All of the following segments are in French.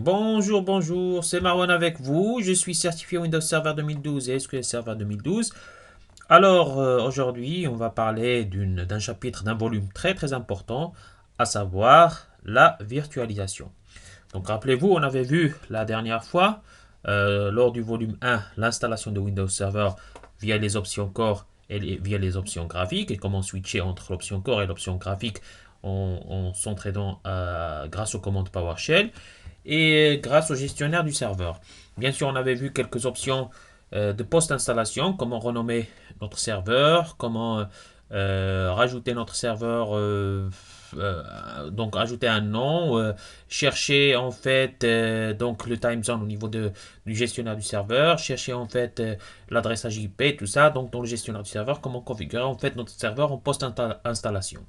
Bonjour, bonjour, c'est Marwan avec vous. Je suis certifié Windows Server 2012 et SQL Server 2012. Alors, aujourd'hui, on va parler d'un chapitre, d'un volume très très important, à savoir la virtualisation. Donc, rappelez-vous, on avait vu la dernière fois, lors du volume 1, l'installation de Windows Server via les options Core et via les options graphiques et comment switcher entre l'option Core et l'option graphique en s'entraînant grâce aux commandes PowerShell et grâce au gestionnaire du serveur. Bien sûr, on avait vu quelques options de post-installation, comment renommer notre serveur, comment rajouter notre serveur, donc ajouter un nom, chercher en fait donc le time zone au niveau du gestionnaire du serveur, chercher en fait l'adressage IP, tout ça, donc dans le gestionnaire du serveur, comment configurer en fait notre serveur en post-installation.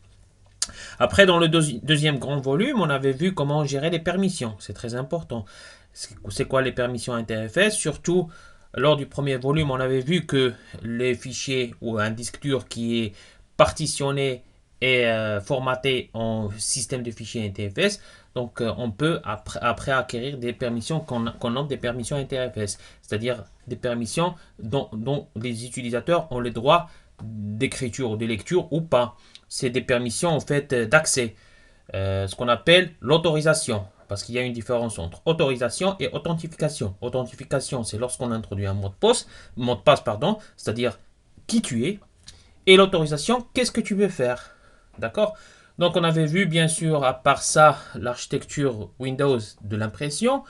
Après, dans le deuxième grand volume, on avait vu comment gérer les permissions. C'est très important. C'est quoi les permissions NTFS? Surtout, lors du premier volume, on avait vu que les fichiers ou un disque dur qui est partitionné et formaté en système de fichiers NTFS, donc on peut après acquérir des permissions qu'on nomme des permissions NTFS, c'est-à-dire des permissions dont les utilisateurs ont le droit d'écriture ou de lecture ou pas. C'est des permissions en fait d'accès, ce qu'on appelle l'autorisation. Parce qu'il y a une différence entre autorisation et authentification. Authentification, c'est lorsqu'on introduit un mot de passe, pardon, c'est-à-dire qui tu es. Et l'autorisation, qu'est-ce que tu veux faire. D'accord? Donc on avait vu bien sûr à part ça l'architecture Windows de l'impression.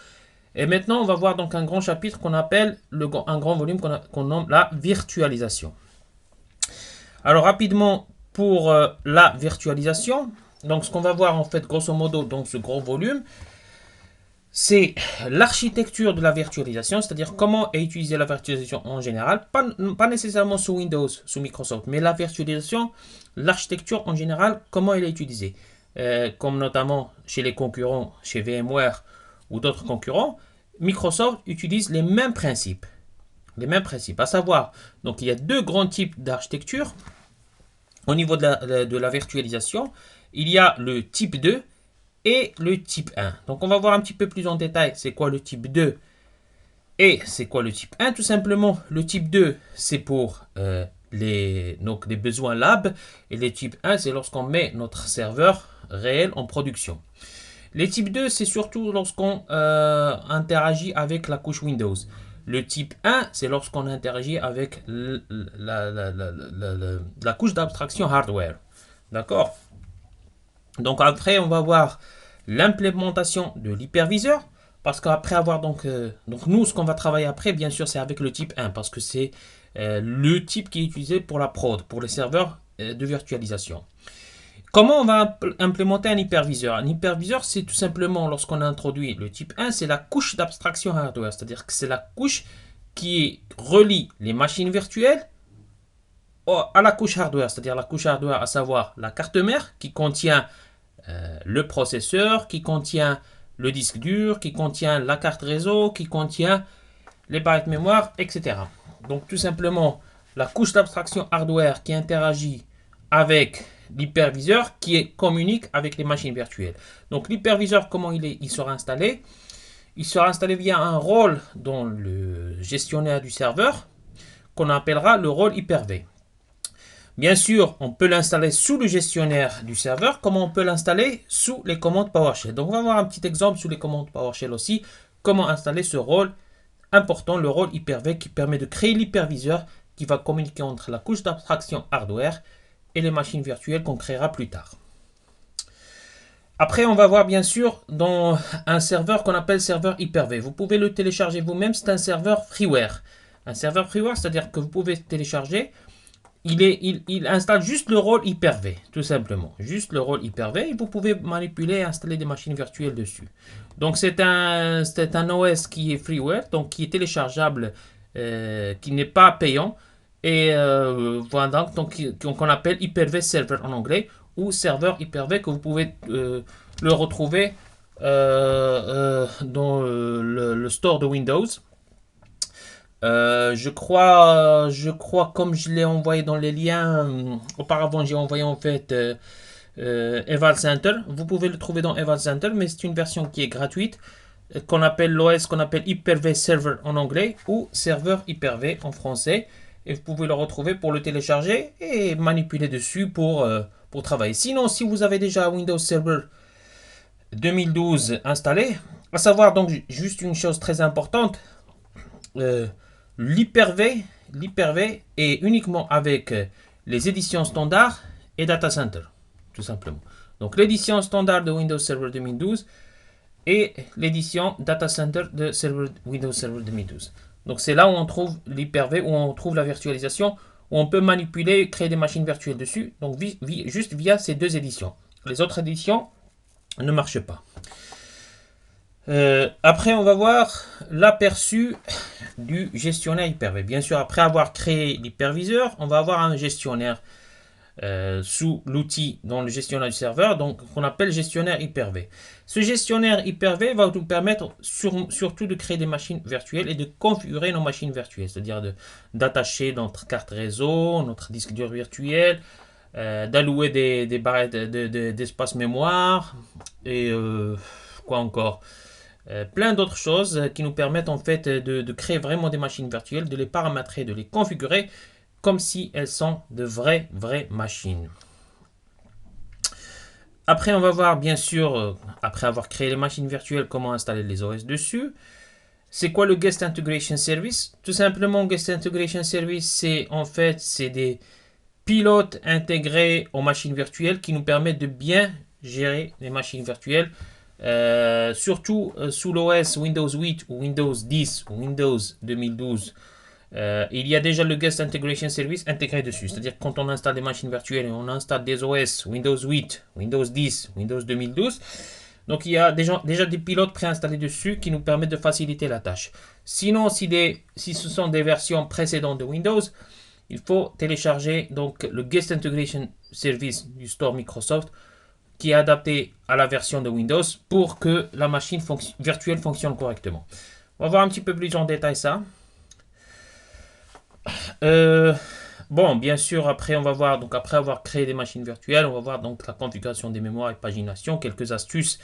Et maintenant on va voir donc un grand chapitre qu'on appelle un grand volume qu'on nomme la virtualisation. Alors rapidement pour la virtualisation, donc ce qu'on va voir en fait grosso modo dans ce gros volume, c'est l'architecture de la virtualisation, c'est-à-dire comment est utilisée la virtualisation en général, pas nécessairement sous Windows, sous Microsoft, mais la virtualisation, l'architecture en général, comment elle est utilisée. Comme notamment chez les concurrents, chez VMware ou d'autres concurrents, Microsoft utilise les mêmes principes. Les mêmes principes, à savoir, donc il y a deux grands types d'architecture. Au niveau de la virtualisation, il y a le type 2 et le type 1. Donc on va voir un petit peu plus en détail c'est quoi le type 2 et c'est quoi le type 1. Tout simplement, le type 2, c'est pour donc, les besoins lab et le type 1, c'est lorsqu'on met notre serveur réel en production. Les types 2, c'est surtout lorsqu'on interagit avec la couche Windows. Le type 1, c'est lorsqu'on interagit avec la couche d'abstraction hardware. D'accord? Donc après, on va voir l'implémentation de l'hyperviseur. Parce qu'après avoir donc nous, ce qu'on va travailler après, bien sûr, c'est avec le type 1. Parce que c'est le type qui est utilisé pour la prod, pour les serveurs de virtualisation. Comment on va implémenter un hyperviseur? Un hyperviseur, c'est tout simplement lorsqu'on a introduit le type 1, c'est la couche d'abstraction hardware, c'est-à-dire que c'est la couche qui relie les machines virtuelles à la couche hardware, c'est-à-dire la couche hardware, à savoir la carte mère qui contient le processeur, qui contient le disque dur, qui contient la carte réseau, qui contient les barrettes mémoire, etc. Donc tout simplement la couche d'abstraction hardware qui interagit avec l'hyperviseur qui communique avec les machines virtuelles. Donc l'hyperviseur, comment il sera installé? Il sera installé via un rôle dans le gestionnaire du serveur qu'on appellera le rôle Hyper-V. Bien sûr, on peut l'installer sous le gestionnaire du serveur, comme on peut l'installer sous les commandes PowerShell. Donc on va voir un petit exemple sous les commandes PowerShell aussi, comment installer ce rôle important, le rôle Hyper-V qui permet de créer l'hyperviseur qui va communiquer entre la couche d'abstraction hardware et les machines virtuelles qu'on créera plus tard. Après, on va voir bien sûr dans un serveur qu'on appelle serveur Hyper-V. Vous pouvez le télécharger vous-même, c'est un serveur freeware. Un serveur freeware, c'est-à-dire que vous pouvez télécharger, il installe juste le rôle Hyper-V, tout simplement. Juste le rôle Hyper-V et vous pouvez manipuler et installer des machines virtuelles dessus. Donc c'est un OS qui est freeware, donc qui est téléchargeable, qui n'est pas payant. Et voilà, donc qu'on appelle Hyper-V Server en anglais, ou serveur Hyper-V que vous pouvez le retrouver dans le store de Windows. Je crois, comme je l'ai envoyé dans les liens, auparavant j'ai envoyé en fait Eval Center. Vous pouvez le trouver dans Eval Center, mais c'est une version qui est gratuite. qu'on appelle l'OS, qu'on appelle Hyper-V Server en anglais ou serveur Hyper-V en français. Et vous pouvez le retrouver pour le télécharger et manipuler dessus pour travailler. Sinon, si vous avez déjà Windows Server 2012 installé, à savoir donc juste une chose très importante, euh, l'Hyper-V est uniquement avec les éditions standard et Data Center, tout simplement. Donc l'édition standard de Windows Server 2012 et l'édition Data Center de Windows Server 2012. Donc c'est là où on trouve l'Hyper-V, où on trouve la virtualisation, où on peut manipuler, créer des machines virtuelles dessus, donc juste via ces deux éditions. Les autres éditions ne marchent pas. Après, on va voir l'aperçu du gestionnaire Hyper-V. Bien sûr, après avoir créé l'hyperviseur, on va avoir un gestionnaire sous l'outil dans le gestionnaire du serveur, donc qu'on appelle gestionnaire Hyper-V. Ce gestionnaire Hyper-V va nous permettre surtout de créer des machines virtuelles et de configurer nos machines virtuelles, c'est-à-dire d'attacher notre carte réseau, notre disque dur virtuel, d'allouer des barres d'espace mémoire et quoi encore. Plein d'autres choses qui nous permettent en fait de créer vraiment des machines virtuelles, de les paramétrer, de les configurer comme si elles sont de vraies machines. Après, on va voir bien sûr, après avoir créé les machines virtuelles, comment installer les OS dessus. C'est quoi le Guest Integration Service? Tout simplement, Guest Integration Service, c'est des pilotes intégrés aux machines virtuelles qui nous permettent de bien gérer les machines virtuelles. Surtout sous l'OS Windows 8 ou Windows 10 ou Windows 2012, il y a déjà le Guest Integration Service intégré dessus. C'est-à-dire quand on installe des machines virtuelles et on installe des OS Windows 8, Windows 10, Windows 2012, donc il y a déjà des pilotes préinstallés dessus qui nous permettent de faciliter la tâche. Sinon, si ce sont des versions précédentes de Windows, il faut télécharger donc le Guest Integration Service du store Microsoft qui est adapté à la version de Windows pour que la machine virtuelle fonctionne correctement. On va voir un petit peu plus en détail ça. Bon, bien sûr, après on va voir, donc après avoir créé des machines virtuelles, on va voir donc la configuration des mémoires et pagination, quelques astuces,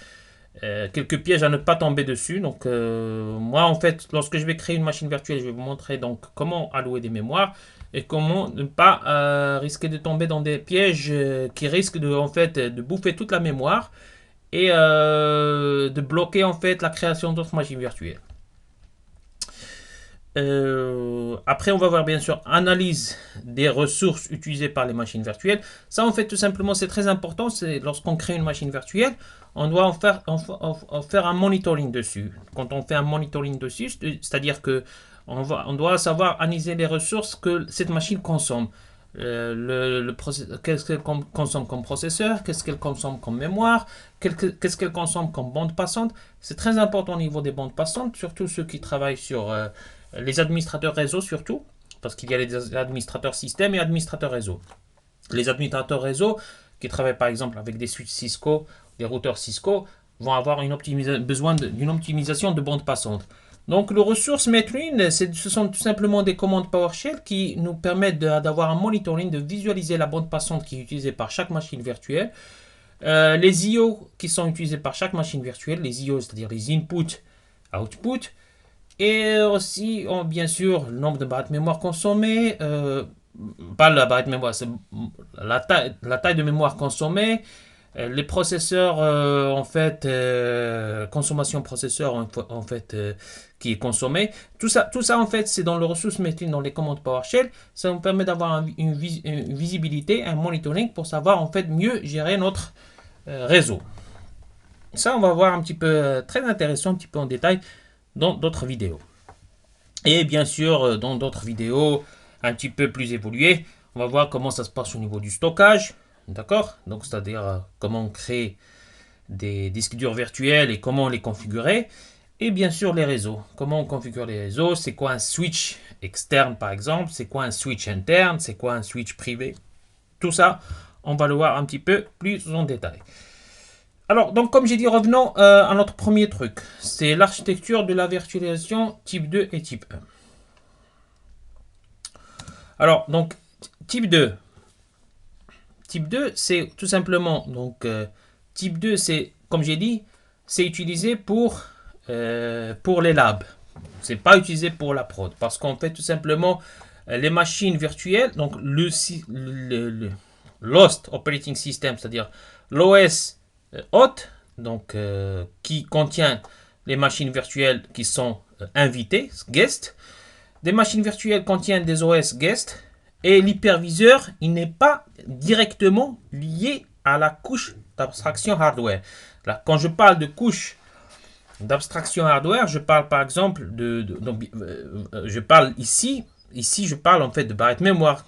quelques pièges à ne pas tomber dessus. Donc moi en fait, lorsque je vais créer une machine virtuelle, je vais vous montrer donc comment allouer des mémoires et comment ne pas risquer de tomber dans des pièges qui risquent de en fait de bouffer toute la mémoire et de bloquer en fait la création d'autres machines virtuelles. Après, on va voir bien sûr analyse des ressources utilisées par les machines virtuelles. Ça, en fait, tout simplement, c'est très important. C'est lorsqu'on crée une machine virtuelle, on doit en faire un monitoring dessus. Quand on fait un monitoring dessus, c'est-à-dire que on doit savoir analyser les ressources que cette machine consomme. Qu'est-ce qu'elle consomme comme processeur, qu'est-ce qu'elle consomme comme mémoire, qu'est-ce qu'elle consomme comme bande passante. C'est très important au niveau des bandes passantes, surtout ceux qui travaillent sur les administrateurs réseau surtout, parce qu'il y a les administrateurs système et administrateurs réseau. Les administrateurs réseau qui travaillent par exemple avec des switches Cisco, des routeurs Cisco, vont avoir besoin d'une optimisation de bande passante. Donc le ressource Metrine, ce sont tout simplement des commandes PowerShell qui nous permettent d'avoir un monitoring, de visualiser la bande passante qui est utilisée par chaque machine virtuelle. Les IO qui sont utilisés par chaque machine virtuelle, les IO, c'est-à-dire les inputs, output, et aussi, bien sûr, le nombre de barres de mémoire consommées, pas la barre de mémoire, c'est la taille de mémoire consommée, les processeurs, en fait, consommation processeur, en fait, qui est consommé. Tout ça, en fait, c'est dans le ressource métier, dans les commandes PowerShell. Ça nous permet d'avoir une visibilité, un monitoring pour savoir, en fait, mieux gérer notre réseau. Ça, on va voir un petit peu, très intéressant, un petit peu en détail dans d'autres vidéos. Et bien sûr, dans d'autres vidéos un petit peu plus évoluées, on va voir comment ça se passe au niveau du stockage. D'accord? Donc, c'est-à-dire comment créer des disques durs virtuels et comment les configurer. Et bien sûr, les réseaux. Comment on configure les réseaux? C'est quoi un switch externe, par exemple? C'est quoi un switch interne? C'est quoi un switch privé? Tout ça, on va le voir un petit peu plus en détail. Alors, donc, comme j'ai dit, revenons à notre premier truc. C'est l'architecture de la virtualisation type 2 et type 1. Alors, donc, type 2. Type 2, c'est tout simplement, donc, type 2, c'est, comme j'ai dit, c'est utilisé pour pour les labs. C'est pas utilisé pour la prod. Parce qu'en fait, tout simplement, les machines virtuelles, donc l'host operating system, c'est-à-dire l'OS hôte, donc qui contient les machines virtuelles qui sont invitées, guest. Des machines virtuelles contiennent des OS guest. Et l'hyperviseur, il n'est pas directement lié à la couche d'abstraction hardware. Là, quand je parle de couche d'abstraction hardware, je parle par exemple je parle ici, je parle en fait de barrette mémoire,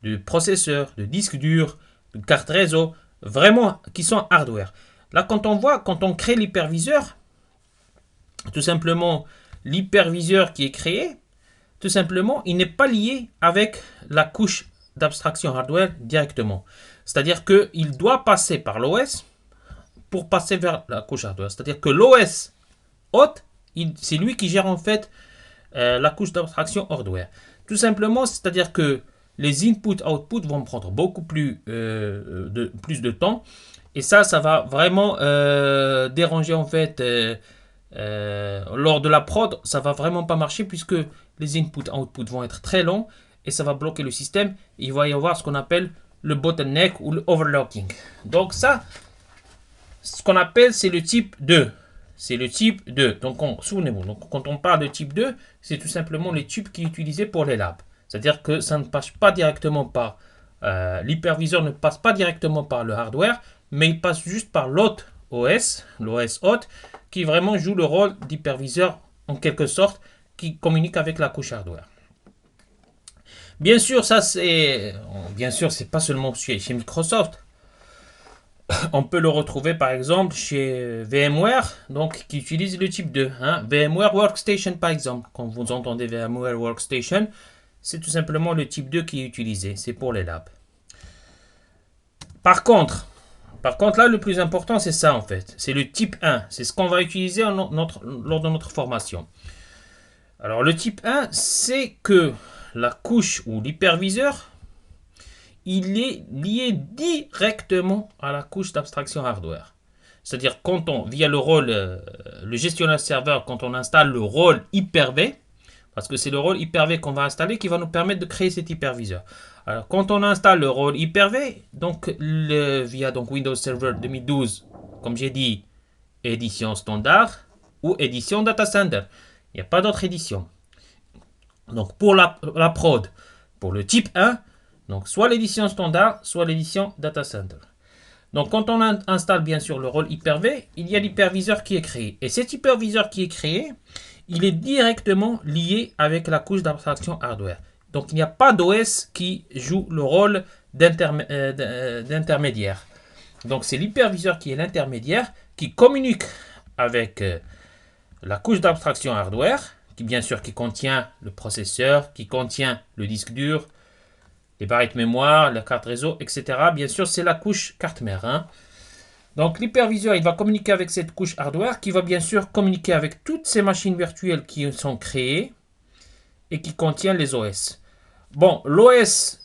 de processeur, de disque dur, de carte réseau, vraiment qui sont hardware. Là, quand on crée l'hyperviseur, tout simplement, l'hyperviseur qui est créé, tout simplement, il n'est pas lié avec la couche d'abstraction hardware directement. C'est-à-dire qu'il doit passer par l'OS pour passer vers la couche hardware. C'est-à-dire que l'OS hôte, c'est lui qui gère en fait la couche d'abstraction hardware. Tout simplement, c'est-à-dire que les input-output vont prendre beaucoup plus de temps. Et ça va vraiment déranger en fait lors de la prod. Ça va vraiment pas marcher puisque les input-output vont être très longs et ça va bloquer le système. Et il va y avoir ce qu'on appelle le bottleneck ou le overlocking. Donc ça, ce qu'on appelle, c'est le type 2. C'est le type 2. Donc, souvenez-vous, donc, quand on parle de type 2, c'est tout simplement les types qui sont utilisés pour les labs. C'est-à-dire que ça ne passe pas directement par... l'hyperviseur ne passe pas directement par le hardware, mais il passe juste par l'hôte OS, l'OS hôte, qui vraiment joue le rôle d'hyperviseur en quelque sorte, qui communique avec la couche hardware. Bien sûr, c'est pas seulement chez Microsoft. On peut le retrouver par exemple chez VMware, donc qui utilise le type 2. VMware Workstation par exemple. Quand vous entendez VMware Workstation, c'est tout simplement le type 2 qui est utilisé. C'est pour les labs. Par contre, là, le plus important, c'est ça en fait. C'est le type 1. C'est ce qu'on va utiliser lors de notre formation. Alors, le type 1, c'est que la couche ou l'hyperviseur, il est lié directement à la couche d'abstraction hardware. C'est-à-dire, via le rôle, le gestionnaire serveur, quand on installe le rôle Hyper-V, parce que c'est le rôle Hyper-V qu'on va installer qui va nous permettre de créer cet hyperviseur. Alors, quand on installe le rôle Hyper-V, donc via Windows Server 2012, comme j'ai dit, édition standard ou édition data center. Il n'y a pas d'autre édition. Donc, pour la prod, pour le type 1, donc soit l'édition standard, soit l'édition data center. Donc, quand on installe bien sûr le rôle Hyper-V, il y a l'hyperviseur qui est créé. Et cet hyperviseur qui est créé, il est directement lié avec la couche d'abstraction hardware. Donc, il n'y a pas d'OS qui joue le rôle d'intermédiaire. Donc, c'est l'hyperviseur qui est l'intermédiaire, qui communique avec la couche d'abstraction hardware, qui bien sûr qui contient le processeur, qui contient le disque dur, les barrettes mémoire, la carte réseau, etc. Bien sûr, c'est la couche carte mère. Donc, l'hyperviseur, il va communiquer avec cette couche hardware qui va bien sûr communiquer avec toutes ces machines virtuelles qui sont créées et qui contiennent les OS. Bon, l'OS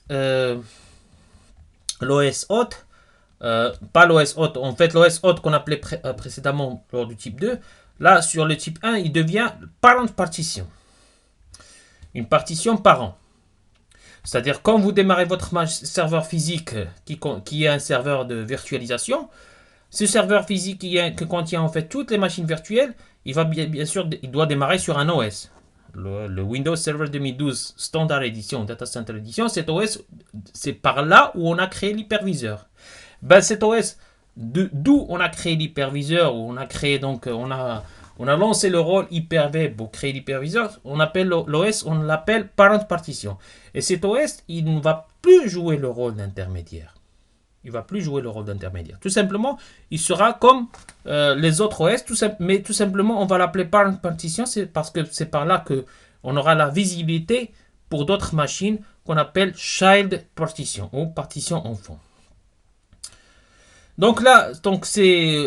hôte, pas l'OS hôte, en fait, l'OS hôte qu'on appelait précédemment lors du type 2, là, sur le type 1, il devient parent partition. Une partition parent. C'est-à-dire, quand vous démarrez votre serveur physique qui est un serveur de virtualisation, ce serveur physique qui contient en fait toutes les machines virtuelles, il doit démarrer sur un OS. Le Windows Server 2012 Standard Edition, Data Center Edition, cet OS, c'est par là où on a créé l'hyperviseur. Cet OS, d'où on a créé l'hyperviseur, où on a créé on a lancé le rôle Hyper-V pour créer l'hyperviseur, on appelle l'OS, on l'appelle Parent Partition. Et cet OS, il ne va plus jouer le rôle d'intermédiaire. Il ne va plus jouer le rôle d'intermédiaire. Tout simplement, il sera comme les autres OS, mais tout simplement, on va l'appeler Parent Partition, c'est parce que c'est par là qu'on aura la visibilité pour d'autres machines qu'on appelle Child Partition ou partition enfant. Donc là, c'est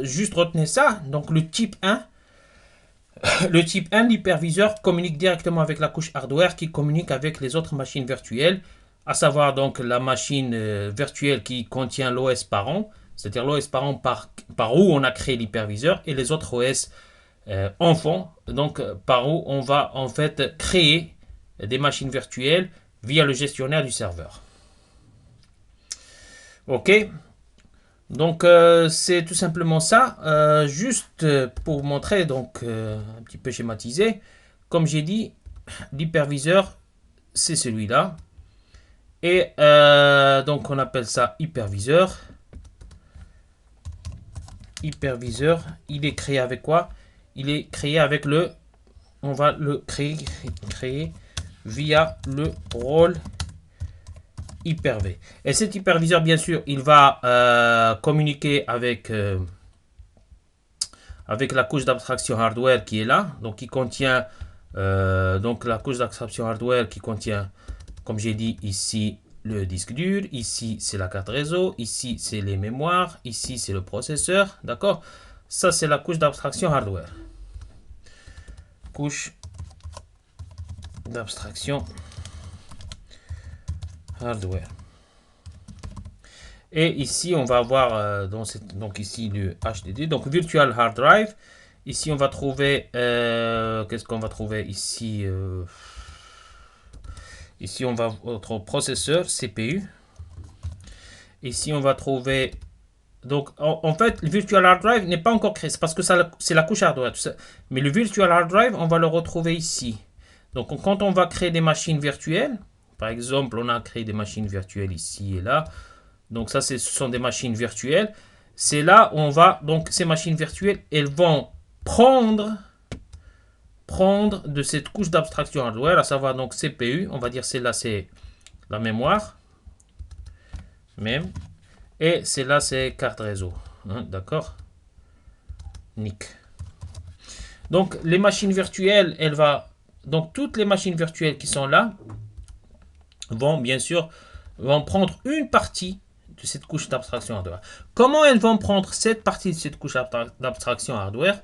juste retenez ça. Donc le type 1, l'hyperviseur communique directement avec la couche hardware qui communique avec les autres machines virtuelles, à savoir donc la machine virtuelle qui contient l'OS parent, c'est-à-dire l'OS parent par où on a créé l'hyperviseur, et les autres OS en fond, donc par où on va en fait créer des machines virtuelles via le gestionnaire du serveur. Ok, donc c'est tout simplement ça. Juste pour vous montrer, donc un petit peu schématisé, comme j'ai dit, l'hyperviseur c'est celui-là. Et donc on appelle ça hyperviseur. Hyperviseur, il est créé avec quoi? Il est créé avec le... On va le créer via le rôle Hyper-V. Et cet hyperviseur, bien sûr, il va communiquer avec la couche d'abstraction hardware qui est là. Donc, qui contient donc la couche d'abstraction hardware qui contient, comme j'ai dit ici, le disque dur. Ici, c'est la carte réseau. Ici, c'est les mémoires. Ici, c'est le processeur. D'accord? Ça, c'est la couche d'abstraction hardware. Couche d'abstraction hardware. Et ici, on va avoir donc ici le HDD, donc Virtual Hard Drive. Ici, on va trouver, qu'est-ce qu'on va trouver ici ici, on va notre processeur CPU. Ici, on va trouver, donc en fait, le Virtual Hard Drive n'est pas encore créé, c'est parce que c'est la couche hardware. Mais le Virtual Hard Drive, on va le retrouver ici. Donc, quand on va créer des machines virtuelles, par exemple, on a créé des machines virtuelles ici et là. Donc ça, ce sont des machines virtuelles. C'est là où on va, donc ces machines virtuelles, elles vont prendre de cette couche d'abstraction hardware, à savoir donc CPU, on va dire celle-là c'est la mémoire, même, et celle-là c'est carte réseau. Hein, d'accord? Nick. Donc les machines virtuelles, donc toutes les machines virtuelles qui sont là vont bien sûr prendre une partie de cette couche d'abstraction hardware. Comment elles vont prendre cette partie de cette couche d'abstraction hardware?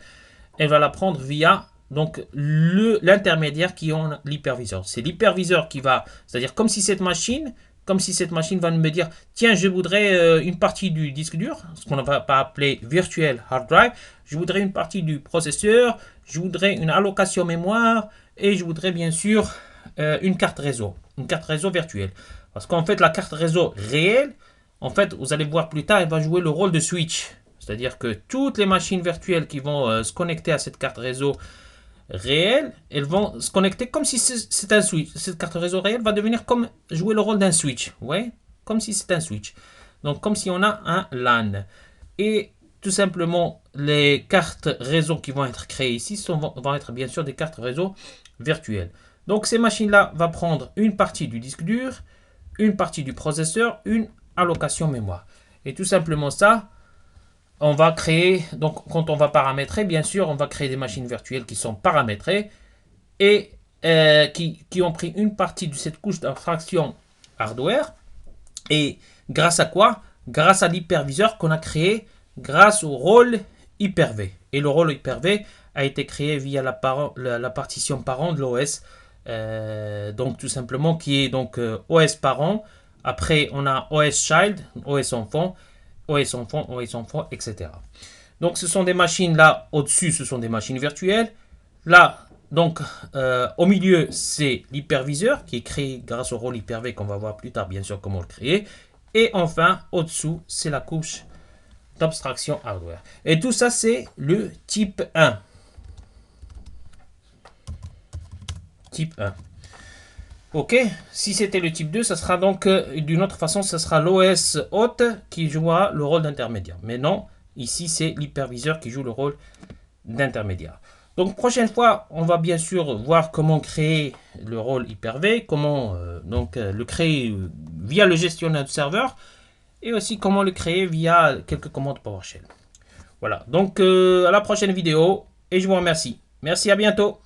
Elle va la prendre via donc l'intermédiaire qui ont l'hyperviseur. C'est l'hyperviseur qui va, c'est-à-dire comme si cette machine va me dire, tiens, je voudrais une partie du disque dur, ce qu'on ne va pas appeler virtual hard drive, je voudrais une partie du processeur, je voudrais une allocation mémoire, et je voudrais bien sûr une carte réseau virtuelle. Parce qu'en fait, la carte réseau réelle, en fait, vous allez voir plus tard, elle va jouer le rôle de switch. C'est-à-dire que toutes les machines virtuelles qui vont se connecter à cette carte réseau réelle, elles vont se connecter comme si c'est un switch. Cette carte réseau réelle va devenir comme jouer le rôle d'un switch. Ouais, comme si c'est un switch. Donc comme si on a un LAN. Et tout simplement, les cartes réseau qui vont être créées ici vont être bien sûr des cartes réseau virtuelles. Donc ces machines-là vont prendre une partie du disque dur, une partie du processeur, une allocation mémoire. Et tout simplement ça, on va créer, donc quand on va paramétrer, bien sûr, on va créer des machines virtuelles qui sont paramétrées et qui ont pris une partie de cette couche d'abstraction hardware. Et grâce à quoi? Grâce à l'hyperviseur qu'on a créé grâce au rôle Hyper-V. Et le rôle Hyper-V a été créé via la partition parent de l'OS. Donc tout simplement qui est donc OS parent. Après on a OS child, OS enfant, etc. Donc ce sont des machines là au-dessus, ce sont des machines virtuelles. Là, donc au milieu, c'est l'hyperviseur qui est créé grâce au rôle Hyper-V qu'on va voir plus tard, bien sûr, comment le créer. Et enfin, au-dessous, c'est la couche d'abstraction hardware. Et tout ça, c'est le type 1. Type 1. Ok, si c'était le type 2, ça sera donc d'une autre façon, ça sera l'OS hôte qui jouera le rôle d'intermédiaire. Mais non, ici c'est l'hyperviseur qui joue le rôle d'intermédiaire. Donc prochaine fois, on va bien sûr voir comment créer le rôle Hyper-V, comment le créer via le gestionnaire du serveur et aussi comment le créer via quelques commandes PowerShell. Voilà, donc à la prochaine vidéo et je vous remercie. Merci, à bientôt.